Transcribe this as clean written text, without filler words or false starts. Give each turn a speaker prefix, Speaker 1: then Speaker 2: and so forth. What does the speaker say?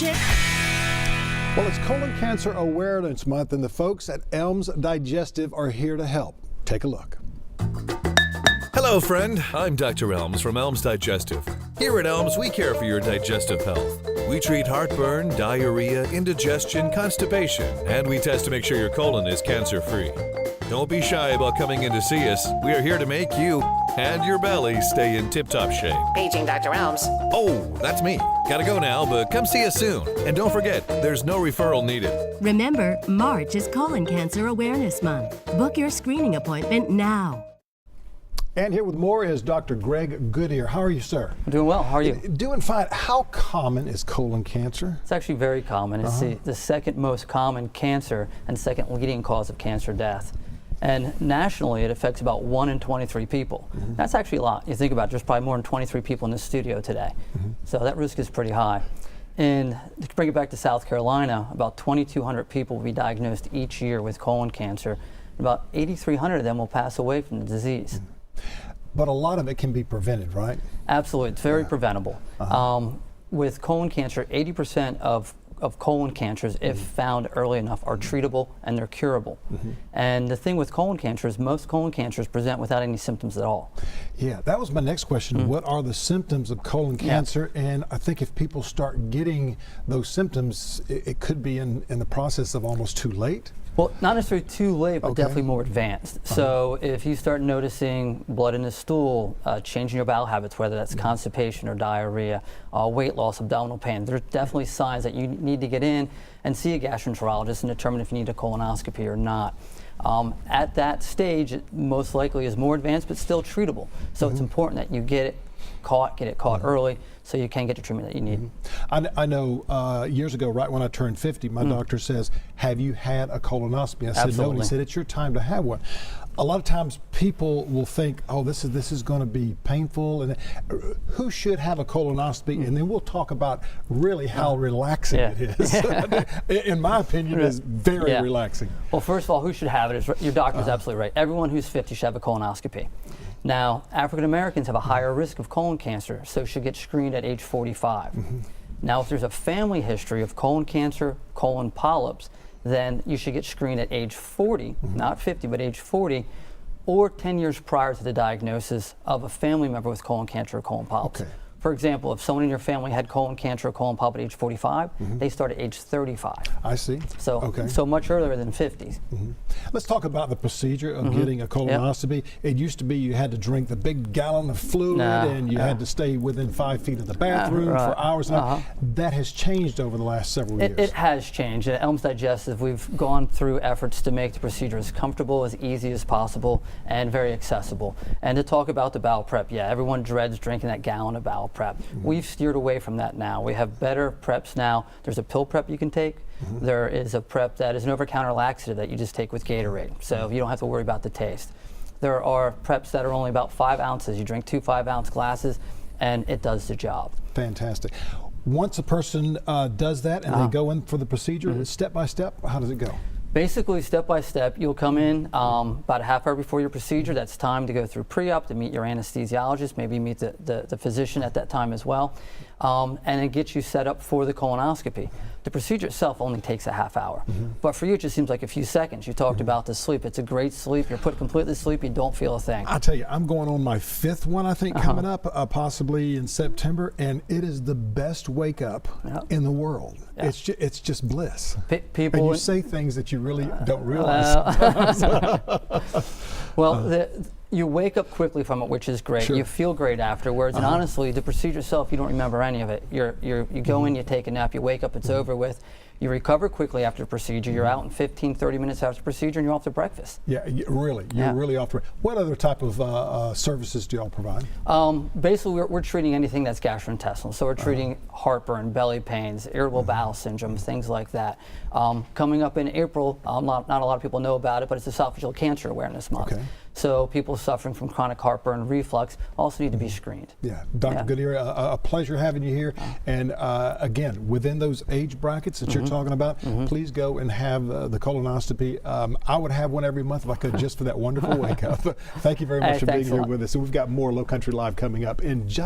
Speaker 1: chick.
Speaker 2: Well, it's Colon Cancer Awareness Month, and the folks at Elms Digestive are here to help. Take a look.
Speaker 3: Hello, friend. I'm Dr. Elms from Elms Digestive. Here at Elms, we care for your digestive health. We treat heartburn, diarrhea, indigestion, constipation, and we test to make sure your colon is cancer-free. Don't be shy about coming in to see us. We are here to make you and your belly stay in tip-top shape.
Speaker 4: Paging Dr. Elms.
Speaker 3: Oh, that's me. Gotta go now, but come see us soon. And don't forget, there's no referral needed.
Speaker 1: Remember, March is Colon Cancer Awareness Month. Book your screening appointment now.
Speaker 2: And here with more is Dr. Greg Goodyear. How are you, sir?
Speaker 5: I'm doing well. How are you?
Speaker 2: Doing fine. How common is colon cancer?
Speaker 5: It's actually very common. It's the second most common cancer and second leading cause of cancer death. And nationally, it affects about 1 in 23 people. That's actually a lot. You think about it, there's probably more than 23 people in the studio today. So that risk is pretty high. And to bring it back to South Carolina, about 2,200 people will be diagnosed each year with colon cancer. About 8,300 of them will pass away from the disease.
Speaker 2: But a lot of it can be prevented, right?
Speaker 5: Absolutely. It's very preventable. With colon cancer, 80% of colon cancers, if found early enough, are treatable and they're curable. And the thing with colon cancer is most colon cancers present without any symptoms at all.
Speaker 2: Yeah, that was my next question. What are the symptoms of colon cancer? And I think if people start getting those symptoms, it could be in the process of almost too late.
Speaker 5: Well, not necessarily too late, but definitely more advanced. So if you start noticing blood in the stool, changing your bowel habits, whether that's constipation or diarrhea, weight loss, abdominal pain, there's definitely signs that you need to get in and see a gastroenterologist and determine if you need a colonoscopy or not. At that stage, it most likely is more advanced, but still treatable. So it's important that you get it caught early, so you can get the treatment that you need.
Speaker 2: I know years ago, right when I turned 50, my doctor says, have you had a colonoscopy? I said no, and he said, it's your time to have one. A lot of times people will think, oh, this is going to be painful, and who should have a colonoscopy? And then we'll talk about really how relaxing it is. In my opinion, it's very relaxing.
Speaker 5: Well, first of all, who should have it? Your doctor's absolutely right. Everyone who's 50 should have a colonoscopy. Now, African Americans have a higher risk of colon cancer, so should get screened at age 45. Now, if there's a family history of colon cancer, colon polyps, then you should get screened at age 40, not 50, but age 40, or 10 years prior to the diagnosis of a family member with colon cancer or colon polyps. For example, if someone in your family had colon cancer or colon polyp at age 45, they start at age 35.
Speaker 2: I see.
Speaker 5: So, so much earlier than 50.
Speaker 2: Let's talk about the procedure of getting a colonoscopy. It used to be you had to drink the big gallon of fluid and you had to stay within 5 feet of the bathroom for hours. That has changed over the last several years.
Speaker 5: It has changed. At Elms Digestive, we've gone through efforts to make the procedure as comfortable, as easy as possible, and very accessible. And to talk about the bowel prep, everyone dreads drinking that gallon of bowel prep. We've steered away from that now. We have better preps now. There's a pill prep you can take. There is a prep that is an over-the-counter laxative that you just take with Gatorade, so you don't have to worry about the taste. There are preps that are only about 5 ounces. You drink 2 5-ounce glasses, and it does the job.
Speaker 2: Fantastic. Once a person does that and they go in for the procedure, step by step, how does it go?
Speaker 5: Basically, step by step, you'll come in about a half hour before your procedure. That's time to go through pre-op, to meet your anesthesiologist, maybe meet the physician at that time as well, and it gets you set up for the colonoscopy. The procedure itself only takes a half hour, but for you it just seems like a few seconds. You talked about the sleep. It's a great sleep. You're put completely to sleep. You don't feel a thing.
Speaker 2: I tell you, I'm going on my 5th one, I think, coming up, possibly in September, and it is the best wake up in the world. It's just bliss.
Speaker 5: People,
Speaker 2: and you say things that you really don't realize.
Speaker 5: Well, you wake up quickly from it, which is great. You feel great afterwards, and honestly, the procedure itself, you don't remember any of it. You go in, you take a nap, you wake up, it's over with. You recover quickly after the procedure. You're out in 15, 30 minutes after the procedure, and you're off to breakfast.
Speaker 2: Really. You're really off to breakfast. What other type of services do y'all provide?
Speaker 5: Basically, we're treating anything that's gastrointestinal. So we're treating heartburn, belly pains, irritable bowel syndrome, things like that. Coming up in April, not a lot of people know about it, but it's Esophageal Cancer Awareness Month. So people suffering from chronic heartburn, reflux, also need to be screened.
Speaker 2: Dr. Goodyear, a pleasure having you here. And again, within those age brackets that you're talking about, please go and have the colonoscopy. I would have one every month if I could, just for that wonderful wake up. Thank you very much for being here with us. And we've got more Low Country Live coming up in just